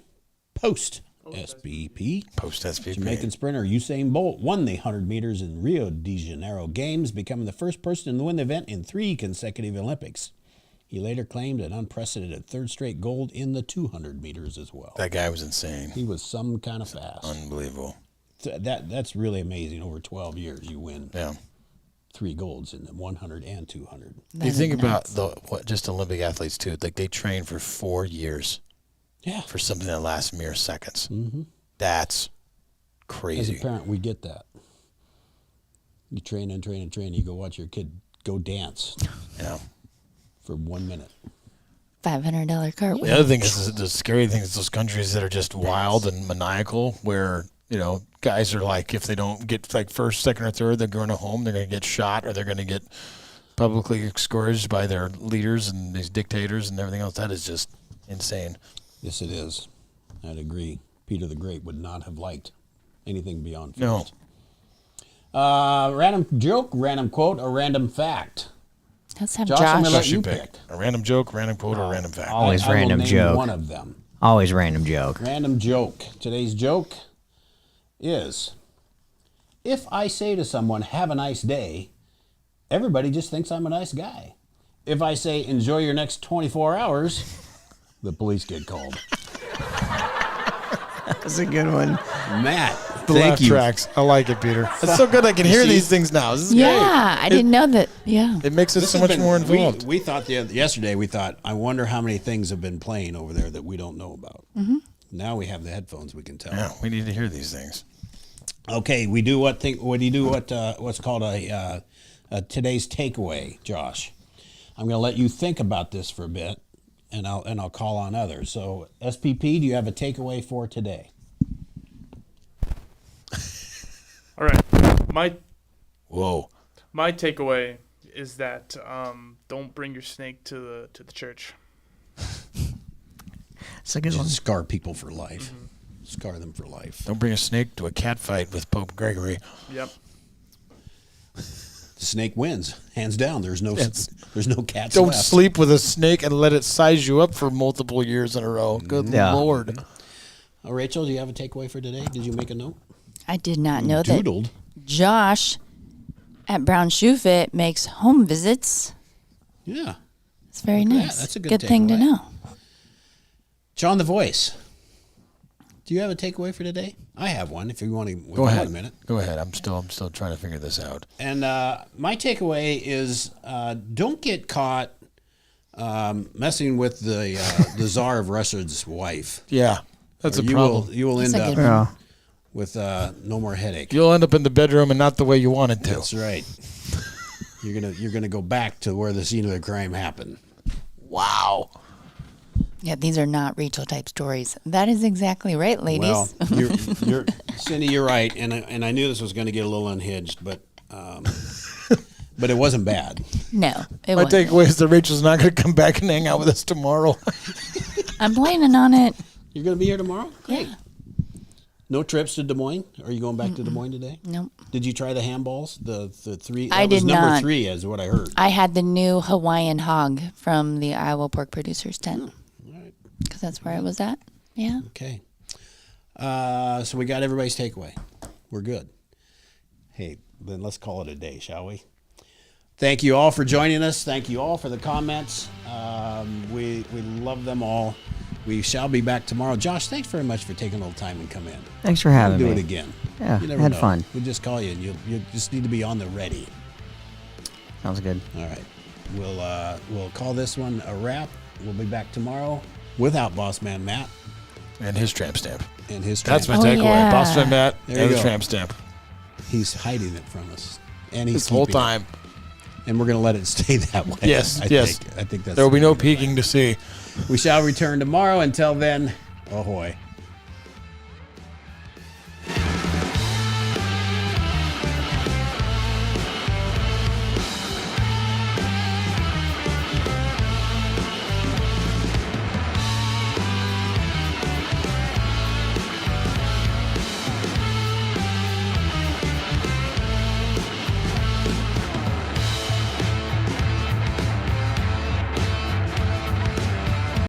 Speaker 1: post-SBP.
Speaker 3: Post-SBP.
Speaker 1: Jamaican sprinter Usain Bolt won the 100 meters in Rio de Janeiro Games, becoming the first person to win the event in 3 consecutive Olympics. He later claimed an unprecedented third straight gold in the 200 meters as well.
Speaker 3: That guy was insane.
Speaker 1: He was some kind of fast.
Speaker 3: Unbelievable.
Speaker 1: That's really amazing. Over 12 years, you win
Speaker 3: Yeah.
Speaker 1: 3 golds in the 100 and 200.
Speaker 3: You think about just Olympic athletes too. Like they train for 4 years.
Speaker 1: Yeah.
Speaker 3: For something that lasts mere seconds.
Speaker 1: Mm-hmm.
Speaker 3: That's crazy.
Speaker 1: As a parent, we get that. You train and train and train. You go watch your kid go dance.
Speaker 3: Yeah.
Speaker 1: For 1 minute.
Speaker 2: $500 cartwheel.
Speaker 3: The other thing is the scary thing is those countries that are just wild and maniacal, where guys are like, if they don't get like first, second, or third, they're going home. They're going to get shot, or they're going to get publicly scourged by their leaders and these dictators and everything else. That is just insane.
Speaker 1: Yes, it is. I'd agree. Peter the Great would not have liked anything beyond first.
Speaker 3: No.
Speaker 1: Random joke, random quote, or random fact.
Speaker 2: Let's have
Speaker 1: Josh, I'm gonna let
Speaker 3: Josh,
Speaker 1: you
Speaker 3: pick.
Speaker 1: pick.
Speaker 3: A random joke, random quote, or random fact.
Speaker 4: Always
Speaker 1: I will
Speaker 4: random
Speaker 1: name
Speaker 4: joke.
Speaker 1: one of them.
Speaker 4: Always random joke.
Speaker 1: Random joke. Today's joke is, if I say to someone, have a nice day, everybody just thinks I'm a nice guy. If I say, enjoy your next 24 hours, the police get called.
Speaker 4: That's a good one.
Speaker 1: Matt,
Speaker 3: The
Speaker 1: thank
Speaker 3: laugh
Speaker 1: you.
Speaker 3: tracks. I like it, Peter. It's so good I can hear these things now. This is
Speaker 2: Yeah,
Speaker 3: great.
Speaker 2: I didn't know that. Yeah.
Speaker 3: It makes us
Speaker 1: This
Speaker 3: so
Speaker 1: has
Speaker 3: much
Speaker 1: been-
Speaker 3: more involved.
Speaker 1: We thought yesterday, I wonder how many things have been playing over there that we don't know about. Mm-hmm. Now we have the headphones, we can tell.
Speaker 3: Yeah, we need to hear these things.
Speaker 1: Okay, we do what's called a today's takeaway, Josh. I'm going to let you think about this for a bit, and I'll call on others. So, SPP, do you have a takeaway for today?
Speaker 5: All right. My takeaway is that don't bring your snake to the church.
Speaker 4: It's a good one.
Speaker 1: Scar people for life. Mm-hmm. Scar them for life.
Speaker 3: Don't bring a snake to a cat fight with Pope Gregory.
Speaker 5: Yep.
Speaker 1: The snake wins, hands down. There's no cats.
Speaker 3: Don't
Speaker 1: left.
Speaker 3: sleep with a snake and let it size you up for multiple years in a row. Good Lord.
Speaker 1: Rachel, do you have a takeaway for today? Did you make a note?
Speaker 2: I did not know
Speaker 1: Doodled.
Speaker 2: that Josh at Brown Shoe Fit makes home visits.
Speaker 1: Yeah.
Speaker 2: It's very nice.
Speaker 1: That's a good
Speaker 2: thing to
Speaker 1: takeaway.
Speaker 2: know.
Speaker 1: John the Voice, do you have a takeaway for today? I have one. If you want to
Speaker 3: Go ahead.
Speaker 1: a minute.
Speaker 3: Go ahead. I'm still trying to figure this out.
Speaker 1: And my takeaway is don't get caught messing with the Tsar of Russia's wife.
Speaker 3: Yeah, that's a problem.
Speaker 1: You will end
Speaker 2: That's a
Speaker 1: up
Speaker 2: good one.
Speaker 1: with no more headache.
Speaker 3: You'll end up in the bedroom and not the way you wanted to.
Speaker 1: That's right. You're gonna go back to where the scene of the crime happened.
Speaker 3: Wow.
Speaker 2: Yeah, these are not Rachel type stories. That is exactly right, ladies.
Speaker 1: Well, you're Cindy, you're right, and I knew this was going to get a little unhinged, but it wasn't bad.
Speaker 2: No, it
Speaker 3: My
Speaker 2: wasn't.
Speaker 3: takeaway is that Rachel's not going to come back and hang out with us tomorrow.
Speaker 2: I'm planning on it.
Speaker 1: You're going to be here tomorrow? Great.
Speaker 2: Yeah.
Speaker 1: No trips to Des Moines? Are you going back to Des Moines today?
Speaker 2: Nope.
Speaker 1: Did you try the handballs? The three?
Speaker 2: I
Speaker 1: That was
Speaker 2: did
Speaker 1: number
Speaker 2: not.
Speaker 1: 3 is what I heard.
Speaker 2: I had the new Hawaiian hog from the Iowa Pork Producers tent. Because that's where I was at. Yeah.
Speaker 1: Okay. So we got everybody's takeaway. We're good. Hey, then let's call it a day, shall we? Thank you all for joining us. Thank you all for the comments. We love them all. We shall be back tomorrow. Josh, thanks very much for taking a little time and come in.
Speaker 4: Thanks for having
Speaker 1: we'll
Speaker 4: me.
Speaker 1: do it again.
Speaker 4: Yeah,
Speaker 1: You never
Speaker 4: had
Speaker 1: know.
Speaker 4: fun.
Speaker 1: We'll just call you, and you just need to be on the ready.
Speaker 4: Sounds good.
Speaker 1: All right. We'll call this one a wrap. We'll be back tomorrow without Boss Man Matt.
Speaker 3: And his tramp stamp.
Speaker 1: And his
Speaker 3: That's my
Speaker 1: tramp.
Speaker 3: takeaway.
Speaker 2: yeah.
Speaker 3: Boss Man Matt
Speaker 1: There
Speaker 3: and
Speaker 1: you
Speaker 3: the
Speaker 1: go.
Speaker 3: tramp stamp.
Speaker 1: He's hiding it from us. And he's
Speaker 3: This whole
Speaker 1: keeping it.
Speaker 3: time.
Speaker 1: And we're going to let it stay that way.
Speaker 3: Yes,
Speaker 1: I
Speaker 3: yes.
Speaker 1: think that's
Speaker 3: There will be
Speaker 1: the
Speaker 3: no
Speaker 1: way to go.
Speaker 3: peeking to see.
Speaker 1: We shall return tomorrow. Until then, ahoy.